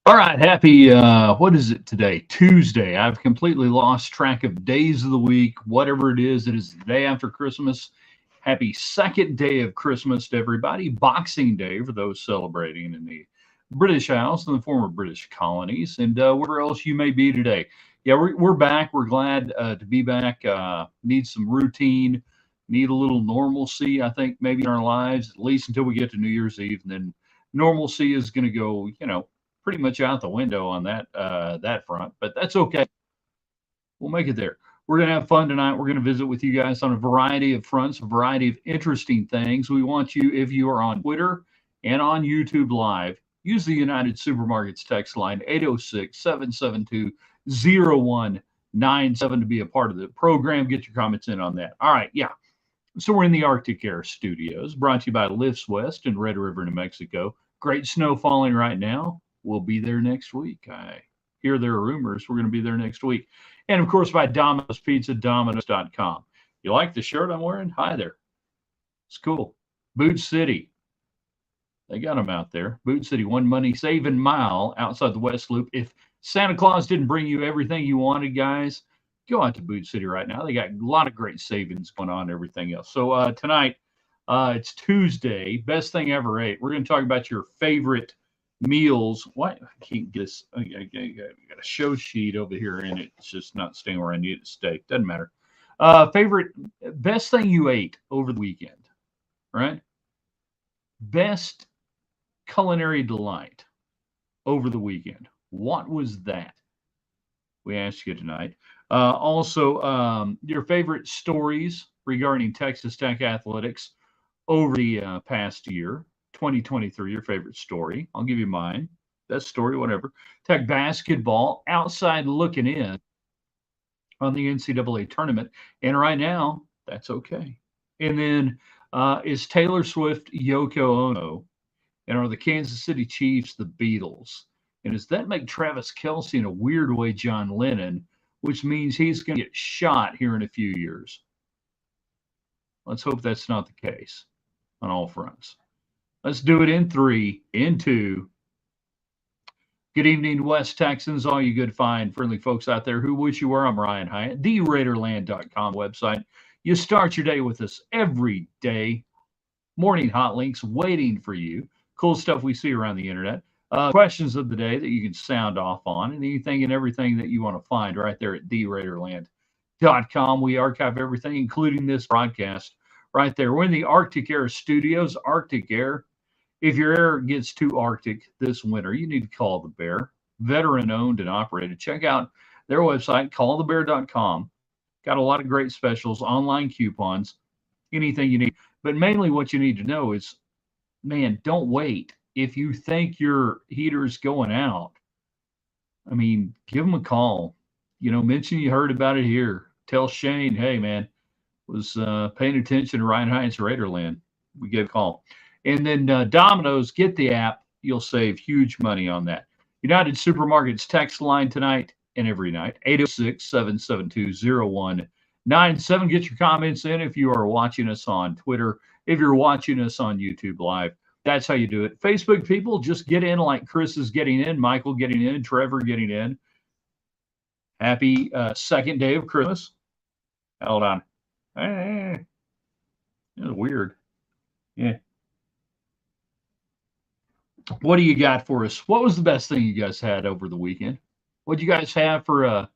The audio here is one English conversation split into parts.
All right, happy, what is it today? Tuesday. I've completely lost track of days of the week, whatever it is. It is the day after Christmas. Happy second day of Christmas to everybody. Boxing Day for those celebrating in the British Isles and the former British colonies, and wherever else you may be today. Yeah, we're back. We're glad to be back. Need some routine, need a little normalcy, I think, maybe in our lives, at least until we get to New Year's Eve. And then normalcy is going to go, pretty much out the window on that front, but that's okay. We'll make it there. We're going to have fun tonight. We're going to visit with you guys on a variety of fronts, a variety of interesting things. We want you, if you are on Twitter and on YouTube Live, use the United Supermarkets text line 806-772-0197 to be a part of the program. Get your comments in on that. All right, yeah. So we're in the Arctic Air Studios, brought to you by Lifts West in Red River, New Mexico. Great snow falling right now. We'll be there next week. I hear there are rumors we're going to be there next week. And of course, by Domino's Pizza, Domino's.com. You like the shirt I'm wearing? Hi there. It's cool. Boot City. They got them out there. Boot City, one money saving mile outside the West Loop. If Santa Claus didn't bring you everything you wanted, guys, go out to Boot City right now. They got a lot of great savings going on and everything else. So tonight, it's Tuesday. Best thing ever ate. We're going to talk about your favorite meals. What? I can't get this. I got a show sheet over here, and it's just not staying where I need it to stay. Doesn't matter. Favorite, best thing you ate over the weekend, right? Best culinary delight over the weekend. What was that? We asked you tonight. Also, your favorite stories regarding Texas Tech athletics over the past year. 2023, your favorite story. I'll give you mine. Best story, whatever. Tech basketball, outside looking in on the NCAA tournament. And right now, that's okay. And then is Taylor Swift Yoko Ono? And are the Kansas City Chiefs the Beatles? And does that make Travis Kelce in a weird way John Lennon, which means he's going to get shot here in a few years? Let's hope that's not the case on all fronts. Let's do it in 3, in 2. Good evening, West Texans, all you good, fine, friendly folks out there who wish you were. I'm Ryan Hyatt, TheRaiderland.com website. You start your day with us every day. Morning hot links waiting for you. Cool stuff we see around the internet. Questions of the day that you can sound off on, and anything and everything that you want to find right there at TheRaiderland.com. We archive everything, including this broadcast right there. We're in the Arctic Air Studios. Arctic Air. If your air gets too Arctic this winter, you need to call the Bear. Veteran owned and operated. Check out their website, callthebear.com. Got a lot of great specials, online coupons, anything you need. But mainly what you need to know is, man, don't wait. If you think your heater's going out, I mean, give them a call. Mention you heard about it here. Tell Shane, hey, man, was paying attention to Ryan Hines Raiderland. We gave a call. And then Domino's, get the app. You'll save huge money on that. United Supermarkets text line tonight and every night, 806-772-0197. Get your comments in if you are watching us on Twitter. If you're watching us on YouTube Live, that's how you do it. Facebook people, just get in like Chris is getting in, Michael getting in, Trevor getting in. Happy second day of Christmas. Hold on. Hey, it's weird. Yeah. What do you got for us? What was the best thing you guys had over the weekend? What did you guys have for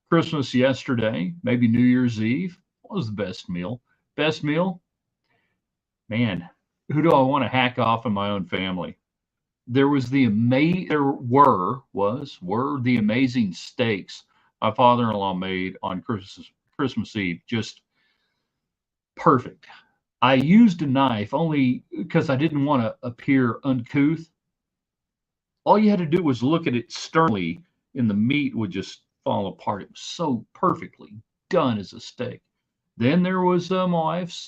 Christmas yesterday? Maybe New Year's Eve? What was the best meal? Best meal? Man, who do I want to hack off in my own family? There was the amazing steaks my father-in-law made on Christmas Eve. Just perfect. I used a knife only because I didn't want to appear uncouth. All you had to do was look at it sternly, and the meat would just fall apart. It was so perfectly done as a steak. Then there was my wife's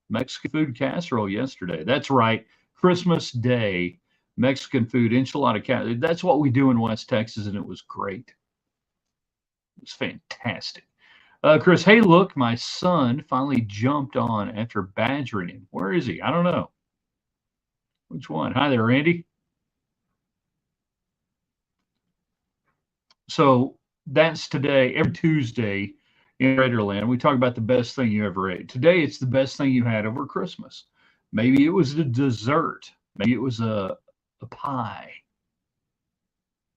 Mexican food casserole yesterday. That's right, Christmas Day, Mexican food, enchilada casserole. That's what we do in West Texas, and it was great. It was fantastic. Chris, hey, look, my son finally jumped on after badgering him. Where is he? I don't know. Which one? Hi there, Randy. So that's today, every Tuesday in Raiderland. We talk about the best thing you ever ate. Today, it's the best thing you had over Christmas. Maybe it was a dessert. Maybe it was a pie.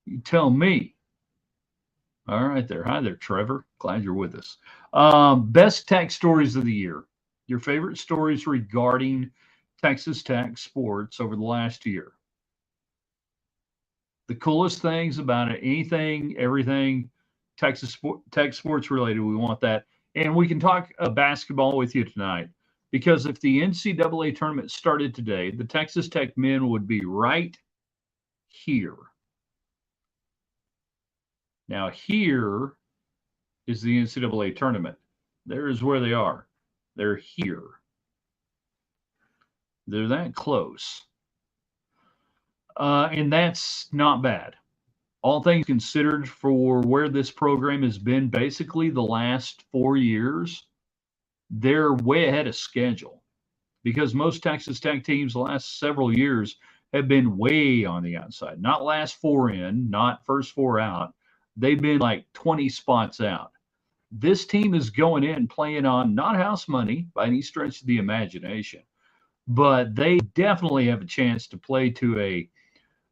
You tell me. All right there. Hi there, Trevor. Glad you're with us. Best Tech stories of the year. Your favorite stories regarding Texas Tech sports over the last year. The coolest things about it, anything, everything Tech sports related. We want that. And we can talk basketball with you tonight because if the NCAA tournament started today, the Texas Tech men would be right here. Now, here is the NCAA tournament. There is where they are. They're here. They're that close. And that's not bad. All things considered, for where this program has been basically the last 4 years, they're way ahead of schedule because most Texas Tech teams the last several years have been way on the outside, not last four in, not first four out. They've been like 20 spots out. This team is going in playing on not house money by any stretch of the imagination, but they definitely have a chance to play to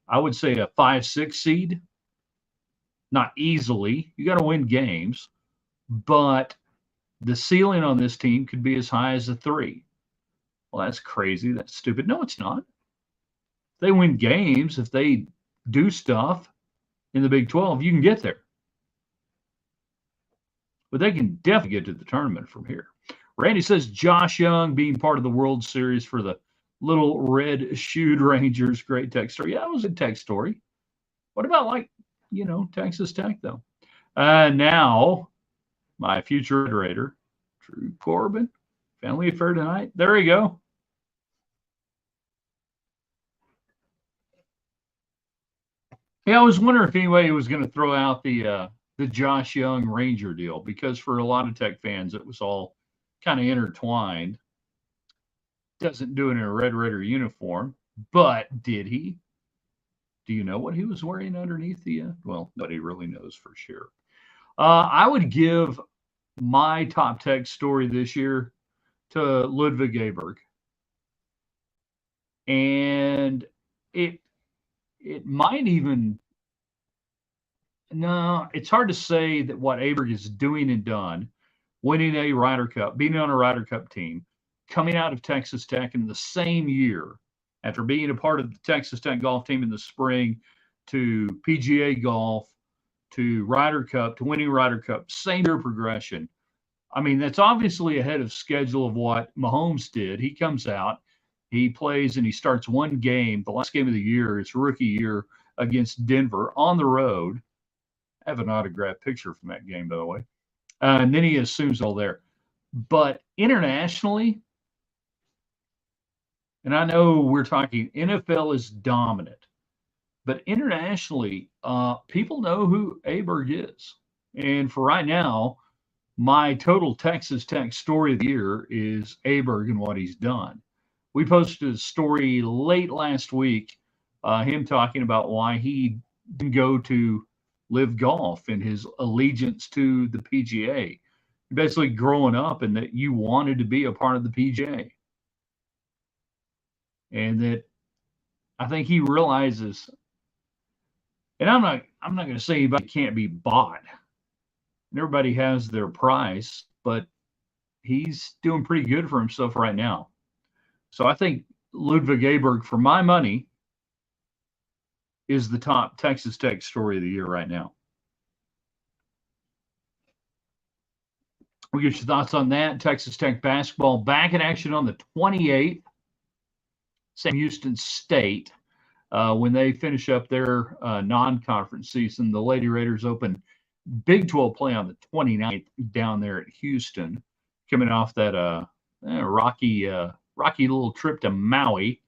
I would say, a 5-6 seed. Not easily. You got to win games, but the ceiling on this team could be as high as a 3. Well, that's crazy. That's stupid. No, it's not. If they win games, if they do stuff in the Big 12, you can get there. But they can definitely get to the tournament from here. Randy says Josh Young being part of the World Series for the Little Red Shoed Rangers. Great tech story. Yeah, that was a tech story. What about, like, Texas Tech, though? Now, my future iterator, Drew Corbin, family affair tonight. There you go. Yeah, I was wondering if anybody was going to throw out the Josh Young Ranger deal because for a lot of Tech fans, it was all kind of intertwined. Doesn't do it in a Red Raider uniform, but did he? Do you know what he was wearing underneath the? Well, nobody really knows for sure. I would give my top Tech story this year to Ludwig Aberg, and it might even no, it's hard to say that what Aberg is doing and done, winning a Ryder Cup, being on a Ryder Cup team, coming out of Texas Tech in the same year after being a part of the Texas Tech golf team in the spring to PGA golf to Ryder Cup to winning Ryder Cup, same year progression. I mean, that's obviously ahead of schedule of what Mahomes did. He comes out, he plays, and he starts one game, the last game of the year, his rookie year against Denver on the road. I have an autographed picture from that game, by the way. And then he assumes all there. But internationally, and I know we're talking NFL is dominant, but internationally, people know who Aberg is. And for right now, my total Texas Tech story of the year is Aberg and what he's done. We posted a story late last week, him talking about why he didn't go to live golf and his allegiance to the PGA. Basically, growing up and that you wanted to be a part of the PGA, and that I think he realizes. And I'm not going to say anybody can't be bought. Everybody has their price, but he's doing pretty good for himself right now. So I think Ludwig Aberg, for my money, is the top Texas Tech story of the year right now. We get your thoughts on that. Texas Tech basketball back in action on the 28th. Sam Houston State when they finish up their non-conference season. The Lady Raiders open Big 12 play on the 29th down there at Houston, coming off that rocky little trip to Maui.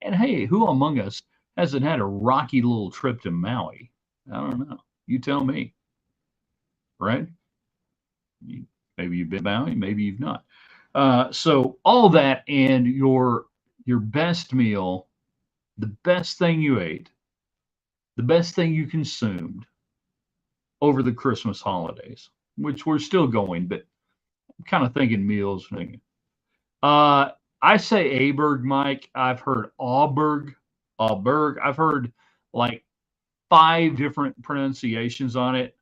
And hey, who among us hasn't had a rocky little trip to Maui? I don't know. You tell me. Right? Maybe you've been to Maui, maybe you've not. So all that and your best meal, the best thing you ate, the best thing you consumed, over the Christmas holidays, which we're still going, but I'm kind of thinking meals. Uh, I say Aberg, Mike. I've heard Auberg. I've heard like 5 different pronunciations on it.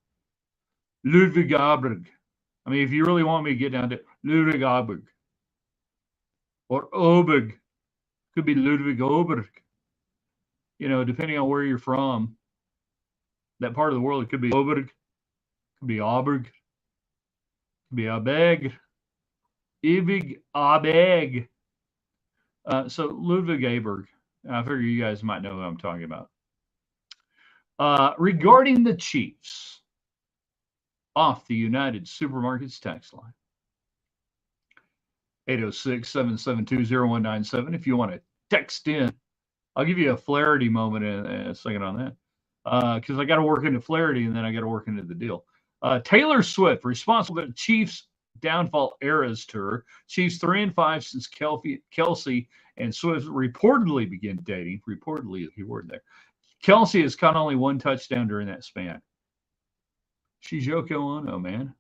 Ludwig Auberg. I mean, if you really want me to get down to Ludwig Auberg or Oberg, could be Ludwig Oberg. Depending on where you're from, that part of the world, it could be Oberg, could be Auberg, could be Abeg, Ewig Abeg. So Ludwig Aberg. I figure you guys might know who I'm talking about. Regarding the Chiefs, off the United Supermarkets text line. 806-772-0197. If you want to text in, I'll give you a Flaherty moment in a second on that. Because I got to work into Flaherty and then I got to work into the deal. Taylor Swift, responsible for the Chiefs' downfall eras tour. Chiefs 3-5 since Kelsey and Swift reportedly began dating. Reportedly, if you word there. Kelsey has caught only 1 touchdown during that span. She's Yoko Ono, man.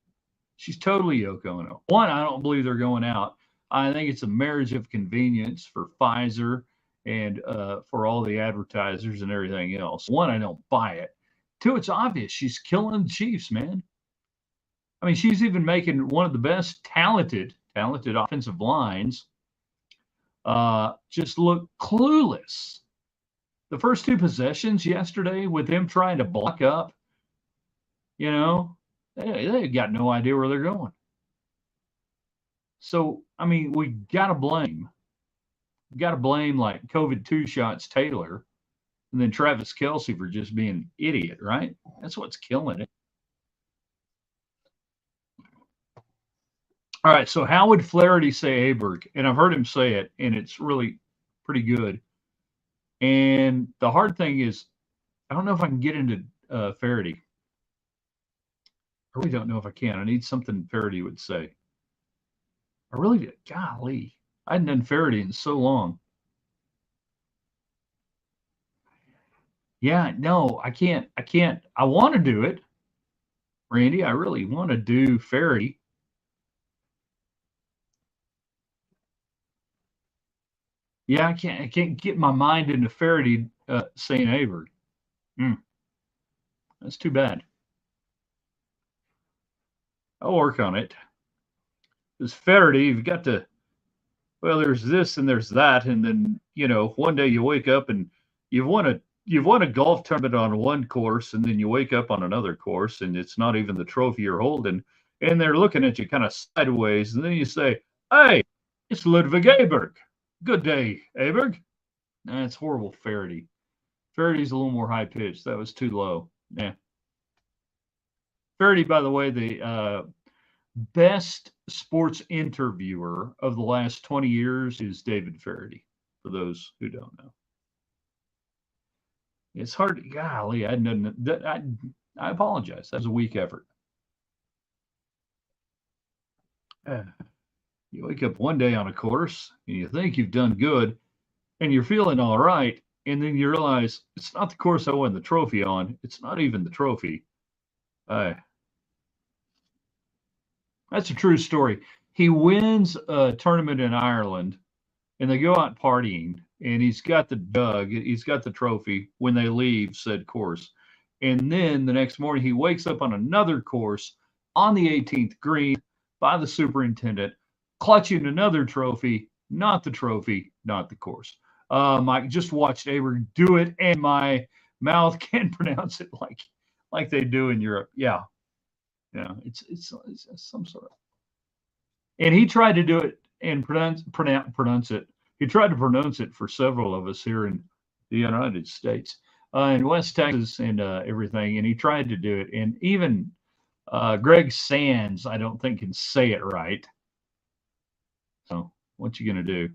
She's totally Yoko Ono. One, I don't believe they're going out. I think it's a marriage of convenience for Pfizer and for all the advertisers and everything else. One, I don't buy it. 2, it's obvious. She's killing the Chiefs, man. I mean, she's even making one of the best talented offensive lines just look clueless. The first 2 possessions yesterday with them trying to block up, they got no idea where they're going. So, I mean, we got to blame. Like COVID 2 shots Taylor and then Travis Kelsey for just being an idiot, right? That's what's killing it. All right, so how would Flaherty say Aberg? And I've heard him say it, and it's really pretty good. And the hard thing is, I don't know if I can get into Flaherty. I really don't know if I can. I need something Flaherty would say. I really did. Golly, I hadn't done Flaherty in so long. Yeah, no, I can't. I want to do it, Randy. I really want to do Flaherty. Yeah, I can't get my mind into Flaherty saying Aberg. That's too bad. I'll work on it. Because Flaherty, you've got to. Well, there's this and there's that, and then one day you wake up and you've won a golf tournament on one course, and then you wake up on another course, and it's not even the trophy you're holding, and they're looking at you kind of sideways, and then you say, "Hey, it's Ludwig Aberg. Good day, Aberg." That's horrible, Flaherty. Flaherty's a little more high pitched. That was too low. Yeah. Flaherty, by the way, the best sports interviewer of the last 20 years is David Flaherty, for those who don't know. It's hard to, golly, I apologize. That was a weak effort. You wake up one day on a course and you think you've done good and you're feeling all right. And then you realize it's not the course I won the trophy on. It's not even the trophy. That's a true story. He wins a tournament in Ireland and they go out partying and he's got the trophy when they leave said course. And then the next morning he wakes up on another course on the 18th green by the superintendent, clutching another trophy, not the trophy, not the course. I just watched Aberg do it, and my mouth can't pronounce it like they do in Europe. Yeah, it's some sort of. And he tried to do it and pronounce it. He tried to pronounce it for several of us here in the United States, in West Texas, and everything. And he tried to do it, and even Greg Sands, I don't think, can say it right. So, what you gonna do?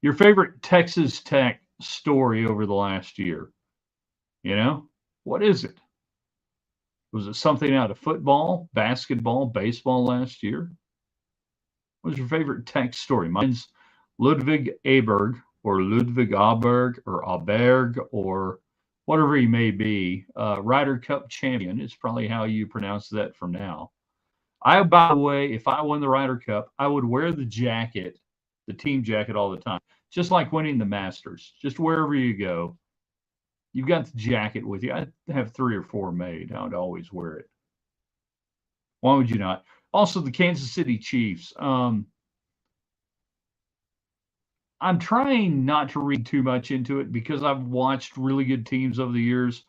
Your favorite Texas Tech story over the last year? What is it? Was it something out of football, basketball, baseball last year? What was your favorite Tech story? Mine's Ludwig Aberg or Ludwig Aberg or Aberg or whatever he may be, Ryder Cup champion is probably how you pronounce that from now. By the way, if I won the Ryder Cup, I would wear the jacket, the team jacket all the time, just like winning the Masters. Just wherever you go, you've got the jacket with you. I have 3 or 4 made. I would always wear it. Why would you not? Also, the Kansas City Chiefs. I'm trying not to read too much into it because I've watched really good teams over the years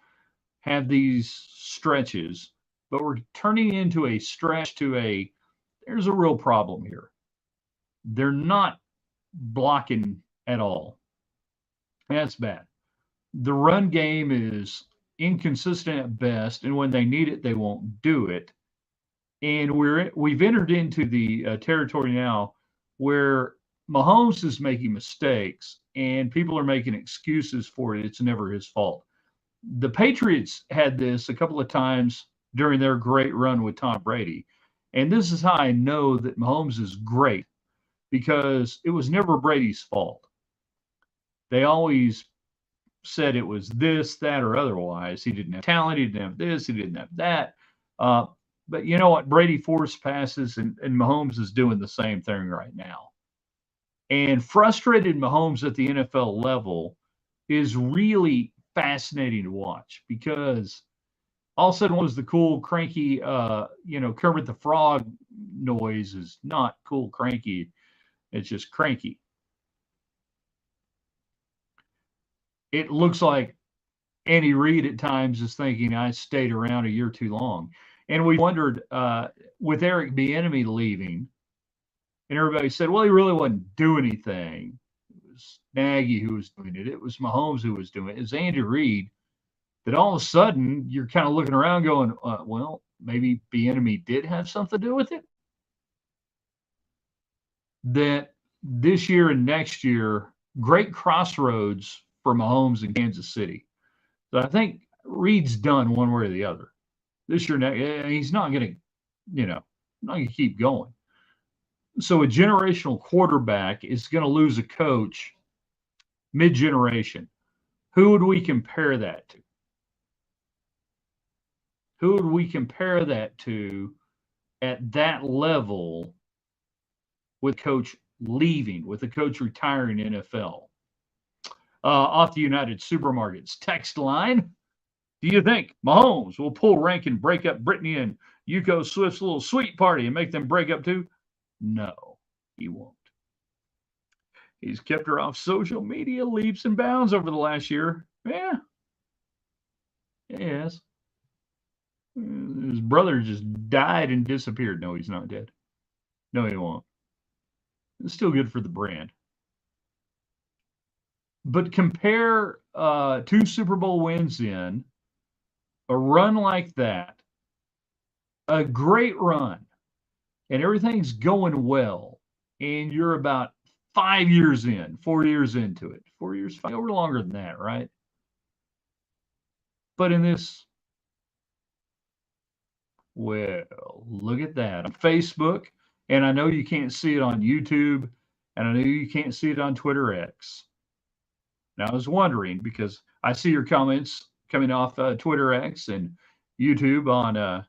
have these stretches, but we're turning into a stretch to there's a real problem here. They're not blocking at all. That's bad. The run game is inconsistent at best, and when they need it, they won't do it. And we've entered into the territory now where Mahomes is making mistakes and people are making excuses for it. It's never his fault. The Patriots had this a couple of times during their great run with Tom Brady. And this is how I know that Mahomes is great because it was never Brady's fault. They always said it was this, that, or otherwise. He didn't have talent. He didn't have this. He didn't have that. But you know what? Brady forced passes, and Mahomes is doing the same thing right now. And frustrated Mahomes at the NFL level is really fascinating to watch because all of a sudden what was the cool, cranky, Kermit the Frog noise is not cool, cranky. It's just cranky. It looks like Andy Reid at times is thinking I stayed around a year too long. And we wondered with Eric Bieniemy leaving, and everybody said, well, he really wasn't doing anything. It was Nagy who was doing it. It was Mahomes who was doing it. It's Andy Reid that all of a sudden you're kind of looking around going, well, maybe Bieniemy did have something to do with it. That this year and next year, great crossroads for Mahomes in Kansas City. So I think Reid's done one way or the other. This year, he's not going to, not going to keep going. So a generational quarterback is going to lose a coach mid-generation. Who would we compare that to? Who would we compare that to at that level with coach leaving, with the coach retiring NFL? Off the United Supermarkets text line. Do you think Mahomes will pull rank and break up Brittany and Yuko Swift's little sweet party and make them break up too? No, he won't. He's kept her off social media leaps and bounds over the last year. Yeah. Yes. His brother just died and disappeared. No, he's not dead. No, he won't. It's still good for the brand. But compare 2 Super Bowl wins in, a run like that, a great run, and everything's going well, and you're about 5 years in, 4 years into it. 4 years, 5, over longer than that, right? But in this, well, look at that on Facebook, and I know you can't see it on YouTube, and I know you can't see it on Twitter X. Now, I was wondering because I see your comments coming off Twitter X and YouTube on the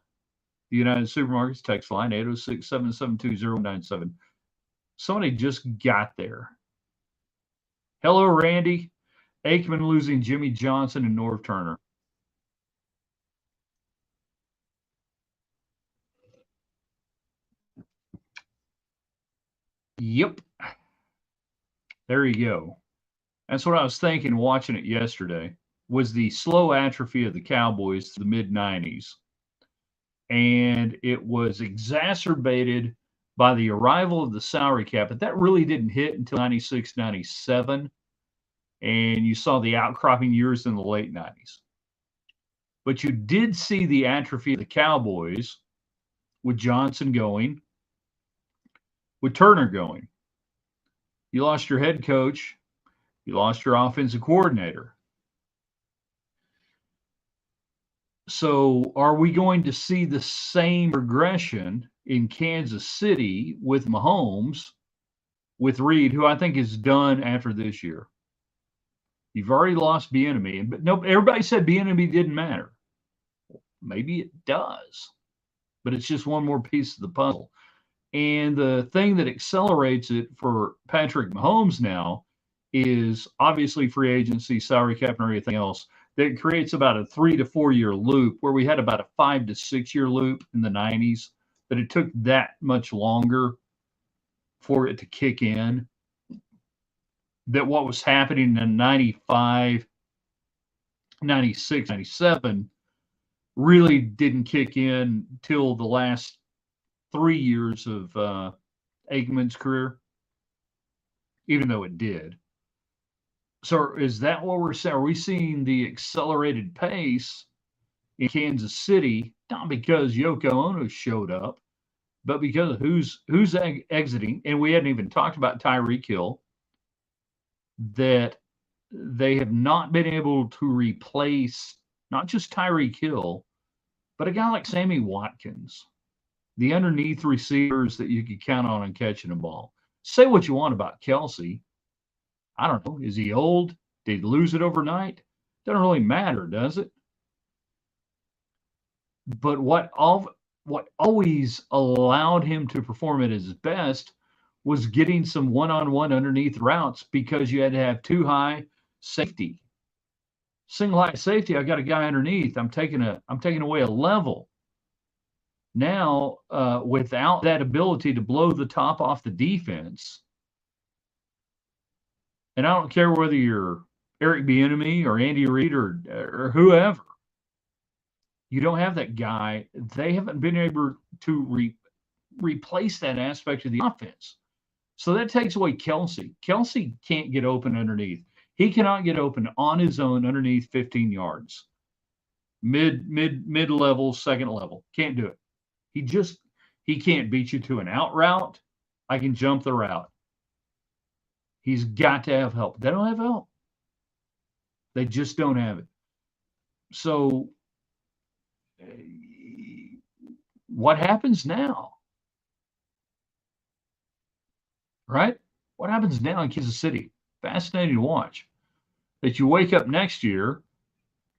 United Supermarkets text line, 806-772-0197. Somebody just got there. Hello, Randy. Aikman losing Jimmy Johnson and Norv Turner. Yep. There you go. That's what I was thinking watching it yesterday, was the slow atrophy of the Cowboys to the mid-90s. And it was exacerbated by the arrival of the salary cap. But that really didn't hit until 96, 97. And you saw the outcropping years in the late 90s. But you did see the atrophy of the Cowboys with Johnson going, with Turner going. You lost your head coach. You lost your offensive coordinator. So are we going to see the same progression in Kansas City with Mahomes, with Reid, who I think is done after this year? You've already lost Bieniemy, but no, everybody said Bieniemy didn't matter. Maybe it does, but it's just one more piece of the puzzle. And the thing that accelerates it for Patrick Mahomes now is obviously free agency, salary cap, and everything else. That creates about a 3 to 4 year loop where we had about a 5 to 6 year loop in the 90s, that it took that much longer for it to kick in. That what was happening in 95, 96, 97 really didn't kick in till the last 3 years of Aikman's career, even though it did. So is that what we're saying? Are we seeing the accelerated pace in Kansas City, not because Yoko Ono showed up, but because of who's exiting? And we hadn't even talked about Tyreek Hill, that they have not been able to replace not just Tyreek Hill, but a guy like Sammy Watkins, the underneath receivers that you could count on catching a ball. Say what you want about Kelsey. I don't know. Is he old? Did he lose it overnight? Doesn't really matter, does it? But what always allowed him to perform at his best was getting some one-on-one underneath routes, because you had to have too high safety. Single high safety, I got a guy underneath. I'm taking away a level. Now, without that ability to blow the top off the defense, and I don't care whether you're Eric Bieniemy or Andy Reid or whoever, you don't have that guy. They haven't been able to replace that aspect of the offense. So that takes away Kelsey. Kelsey can't get open underneath. He cannot get open on his own underneath 15 yards. Mid level, second level. Can't do it. He can't beat you to an out route. I can jump the route. He's got to have help. They don't have help. They just don't have it. So what happens now? Right? What happens now in Kansas City? Fascinating to watch. That you wake up next year,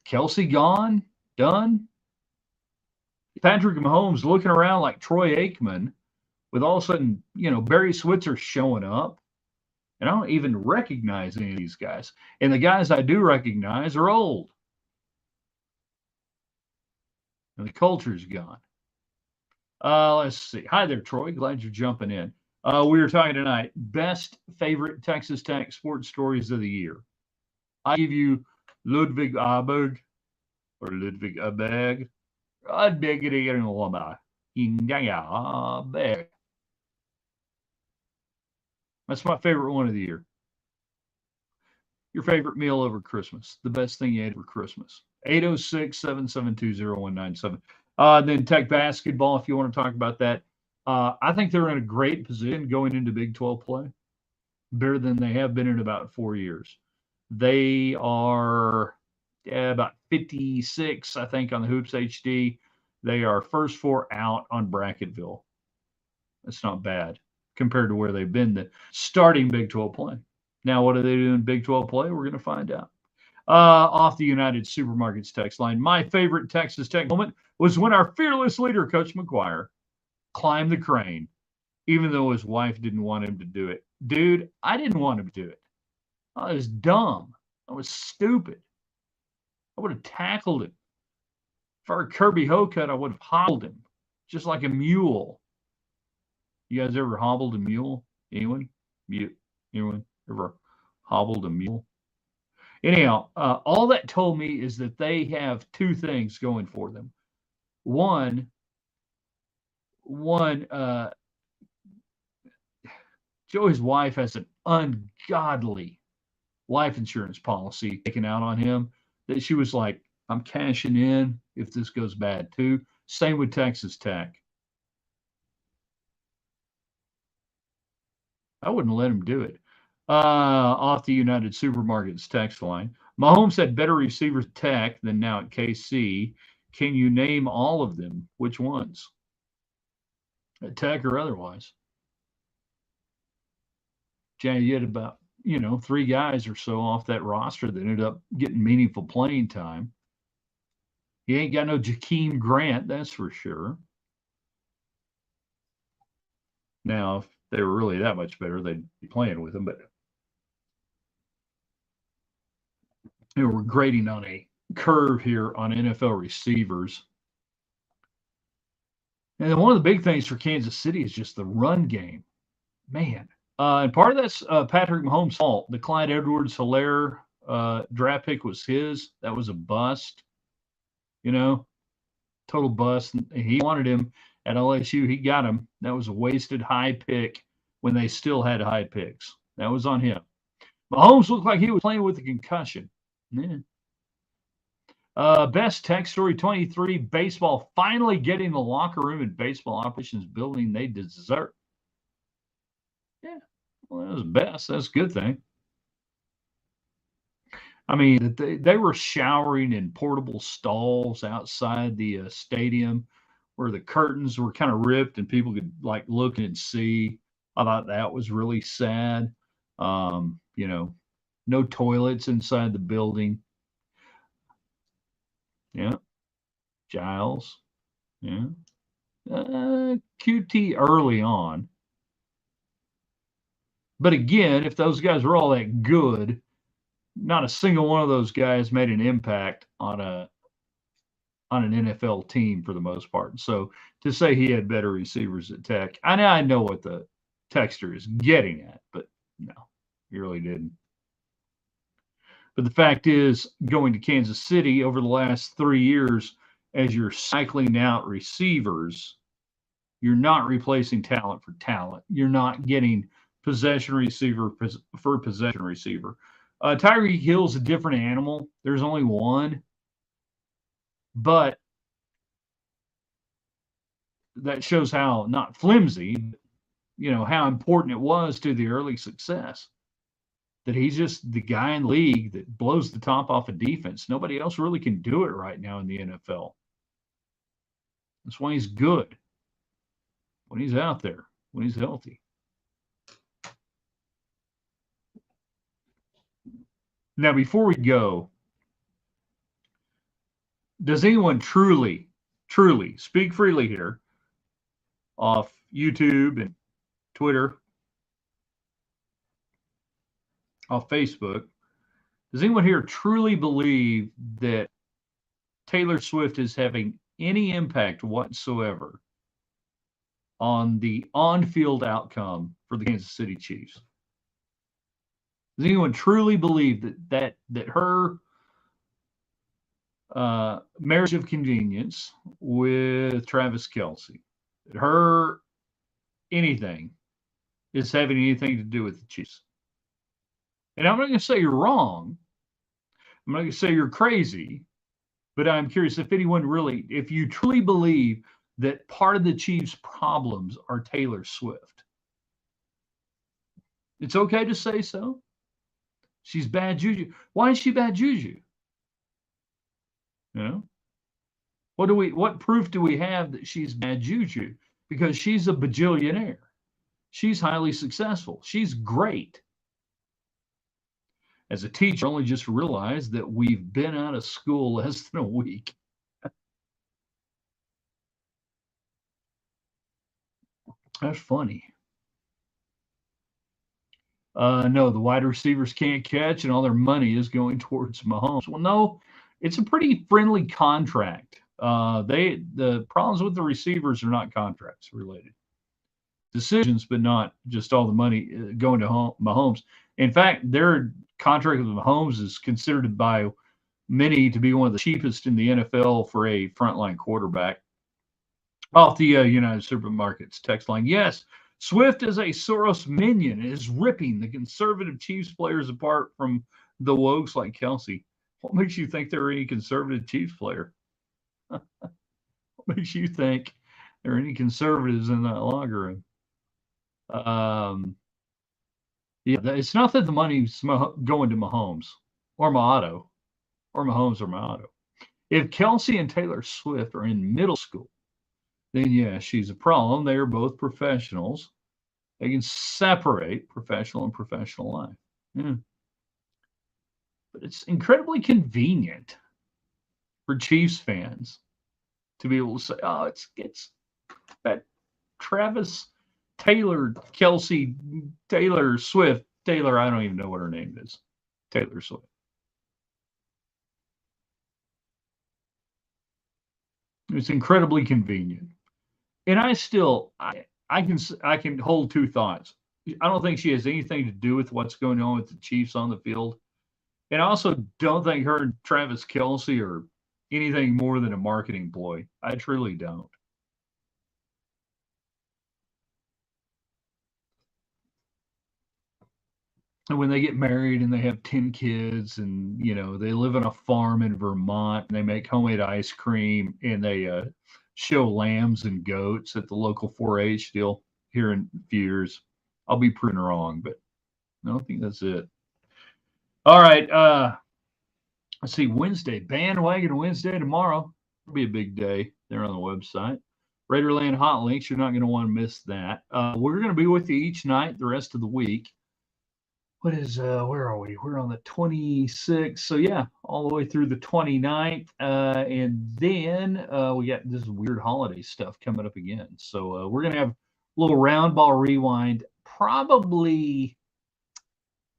Kelsey gone, done. Patrick Mahomes looking around like Troy Aikman, with all of a sudden, Barry Switzer showing up. And I don't even recognize any of these guys. And the guys I do recognize are old. And the culture's gone. Let's see. Hi there, Troy. Glad you're jumping in. We were talking tonight, best favorite Texas Tech sports stories of the year. I give you Ludwig Abeg or Ludwig Abeg. That's my favorite one of the year. Your favorite meal over Christmas. The best thing you ate for Christmas. 806-772-0197. Then Tech basketball, if you want to talk about that. I think they're in a great position going into Big 12 play. Better than they have been in about 4 years. They are about 56, I think, on the Hoops HD. They are first four out on Bracketville. That's not bad compared to where they've been the starting Big 12 play. Now, what do they do in Big 12 play? We're going to find out. Off the United Supermarkets text line, my favorite Texas Tech moment was when our fearless leader, Coach McGuire, climbed the crane, even though his wife didn't want him to do it. Dude, I didn't want him to do it. I was dumb. I was stupid. I would have tackled him. If I were Kirby Hocutt, I would have hobbled him, just like a mule. You guys ever hobbled a mule? Anyone? Anyone ever hobbled a mule? Anyhow, all that told me is that they have two things going for them. One, Joey's wife has an ungodly life insurance policy taken out on him that she was like, I'm cashing in if this goes bad too. Same with Texas Tech. I wouldn't let him do it. Off the United Supermarkets text line. Mahomes had better receivers Tech than now at KC. Can you name all of them? Which ones? At Tech or otherwise? Jay, you had about three guys or so off that roster that ended up getting meaningful playing time. He ain't got no Jakeem Grant, that's for sure. Now, if they were really that much better, they'd be playing with him. But we're grading on a curve here on NFL receivers. And then one of the big things for Kansas City is just the run game. Man. And part of that's Patrick Mahomes' fault. The Clyde Edwards-Helaire draft pick was his. That was a bust, total bust. And he wanted him at LSU. He got him. That was a wasted high pick when they still had high picks. That was on him. Mahomes looked like he was playing with a concussion. Yeah. Best tech story 23, baseball finally getting the locker room and baseball operations building they deserve. Yeah, well, that was best. That's a good thing. I mean, they were showering in portable stalls outside the stadium where the curtains were kind of ripped and people could look and see. I thought that was really sad. No toilets inside the building. Yeah, Giles. Yeah, QT early on. But again, if those guys were all that good, not a single one of those guys made an impact on an NFL team for the most part. So to say he had better receivers at Tech, I know what the texter is getting at, but no, he really didn't. But the fact is, going to Kansas City over the last 3 years, as you're cycling out receivers, you're not replacing talent for talent. You're not getting possession receiver for possession receiver. Tyreek Hill's a different animal. There's only one, but that shows how not flimsy, how important it was to the early success. That he's just the guy in the league that blows the top off of defense. Nobody else really can do it right now in the NFL. That's why he's good when he's out there, when he's healthy. Now, before we go, does anyone truly speak freely here off YouTube and Twitter, off Facebook? Does anyone here truly believe that Taylor Swift is having any impact whatsoever on the on-field outcome for the Kansas City Chiefs? Does anyone truly believe that her marriage of convenience with Travis Kelce, that her anything is having anything to do with the Chiefs? And I'm not going to say you're wrong. I'm not going to say you're crazy, but I'm curious if you truly believe that part of the Chiefs' problems are Taylor Swift. It's okay to say so. She's bad juju. Why is she bad juju? What proof do we have that she's bad juju? Because she's a bajillionaire. She's highly successful. She's great. As a teacher, I only just realized that we've been out of school less than a week. That's funny. No, the wide receivers can't catch, and all their money is going towards Mahomes. Well, no, it's a pretty friendly contract. The problems with the receivers are not contracts related decisions, but not just all the money going to Mahomes. In fact, their contract with Mahomes is considered by many to be one of the cheapest in the NFL for a frontline quarterback. Off the United Supermarkets text line, yes, Swift is a Soros minion and is ripping the conservative Chiefs players apart from the wokes like Kelce. What makes you think there are any conservative Chiefs player? What makes you think there are any conservatives in that locker room? Yeah, it's not that the money's going to Mahomes or Mahomes or Mahomes. If Kelce and Taylor Swift are in middle school, then yeah, she's a problem. They are both professionals. They can separate professional and professional life. Yeah. But it's incredibly convenient for Chiefs fans to be able to say, "Oh, it's that Travis Taylor, Kelsey Taylor Swift Taylor." I don't even know what her name is. Taylor Swift. It's incredibly convenient, and I can hold two thoughts. I don't think she has anything to do with what's going on with the Chiefs on the field, and I also don't think her and Travis Kelsey are anything more than a marketing ploy. I truly don't. And when they get married and they have 10 kids and they live on a farm in Vermont and they make homemade ice cream and they show lambs and goats at the local 4-H deal here in a few years, I'll be proven wrong, but I don't think that's it. All right, let's see. Wednesday, bandwagon Wednesday tomorrow. It'll be a big day there on the website. Raiderland Hot Links, you're not going to want to miss that. We're going to be with you each night the rest of the week. What is where are we? We're on the 26th. So yeah, all the way through the 29th. And then we got this weird holiday stuff coming up again. So we're gonna have a little round ball rewind probably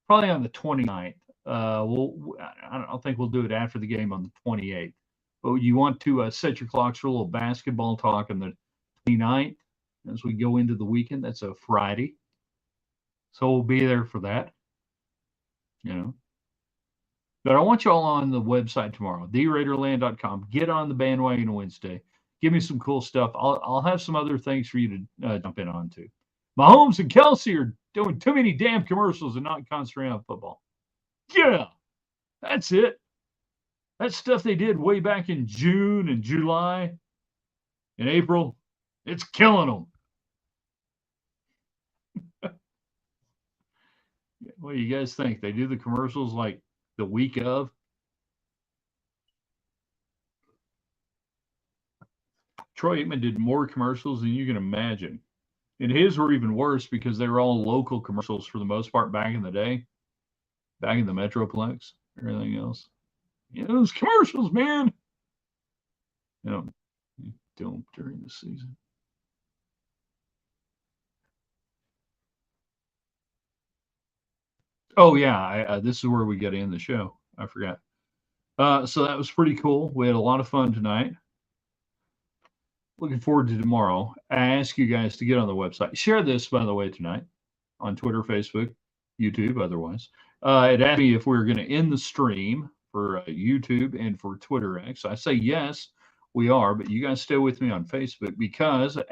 on the 29th. I don't think we'll do it after the game on the 28th. But you want to set your clocks for a little basketball talk on the 29th as we go into the weekend. That's a Friday. So we'll be there for that. You know. But I want you all on the website tomorrow, theraiderland.com. Get on the bandwagon Wednesday. Give me some cool stuff. I'll have some other things for you to jump in on too. Mahomes and Kelsey are doing too many damn commercials and not concentrating on football. Yeah, that's it. That stuff they did way back in June and July and April, it's killing them. What do you guys think? They do the commercials like the week of? Troy Aikman did more commercials than you can imagine. And his were even worse because they were all local commercials for the most part back in the day, back in the Metroplex, everything else. Those commercials, man. You know, you do them during the season. Oh yeah, this is where we get in the show. I forgot. So that was pretty cool. We had a lot of fun tonight. Looking forward to tomorrow. I ask you guys to get on the website. Share this, by the way, tonight on Twitter, Facebook, YouTube, otherwise. It asked me if we were going to end the stream for YouTube and for Twitter X. I say yes, we are, but you guys stay with me on Facebook because after